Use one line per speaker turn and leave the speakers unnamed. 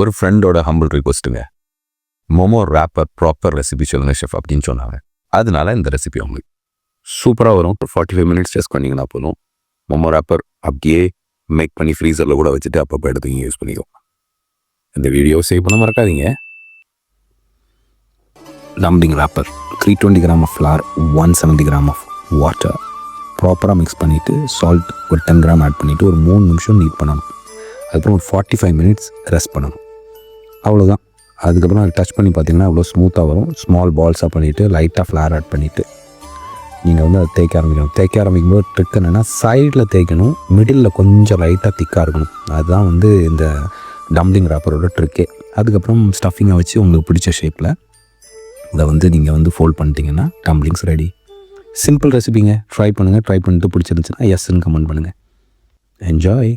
ஒரு ஃப்ரெண்டோட ஹம்பிள் ரிக்வஸ்ட்டுங்க, மோமோ ரேப்பர் ப்ராப்பர் ரெசிபி சொல்லுங்க ஷெஃப் அப்படின்னு சொன்னாங்க. அதனால இந்த ரெசிபி உங்களுக்கு சூப்பராக வரும். ஒரு 45 மினிட்ஸ் டெஸ்ட் பண்ணிங்கன்னா போதும். மோமோ ரேப்பர் அப்படியே மேக் பண்ணி ஃப்ரீசரில் கூட வச்சுட்டு அப்பப்போ எடுத்து யூஸ் பண்ணிக்கும். இந்த வீடியோ சேவ் பண்ண மறக்காதீங்க. Dumpling wrapper 320 gram of flour, 170 gram of water ப்ராப்பராக மிக்ஸ் பண்ணிவிட்டு சால்ட் ஒரு 10 கிராம் ஆட் பண்ணிவிட்டு ஒரு 3 நிமிஷம் நீட் பண்ணணும். அதுக்கப்புறம் ஒரு 45 மினிட்ஸ் ரெஸ்ட் பண்ணணும். அவ்வளோதான். அதுக்கப்புறம் அது டச் பண்ணி பார்த்தீங்கன்னா அவ்வளோ ஸ்மூத்தாக வரும். ஸ்மால் பால்ஸாக பண்ணிவிட்டு லைட்டாக ஃப்ளார் ஆட் பண்ணிவிட்டு நீங்கள் வந்து அதை தேய்க்க ஆரம்பிக்கணும். தேய்க்க ஆரம்பிக்கும் போது ட்ரிக் என்னென்னா சைடில் தேய்க்கணும், மிடில் கொஞ்சம் லைட்டாக திக்காக இருக்கணும். அதுதான் வந்து இந்த டம்ப்ளிங் ரேப்பரோட ட்ரிக்கே. அதுக்கப்புறம் ஸ்டஃபிங்கை வச்சு உங்களுக்கு பிடிச்ச ஷேப்பில் இதை வந்து நீங்கள் வந்து ஃபோல்ட் பண்ணிட்டீங்கன்னா டம்ப்ளிங்ஸ் ரெடி. சிம்பிள் ரெசிபிங்க. ட்ரை பண்ணுங்கள். ட்ரை பண்ணிட்டு பிடிச்சிருந்துச்சுன்னா எஸ்ன்னு கமெண்ட் பண்ணுங்கள். என்ஜாய்.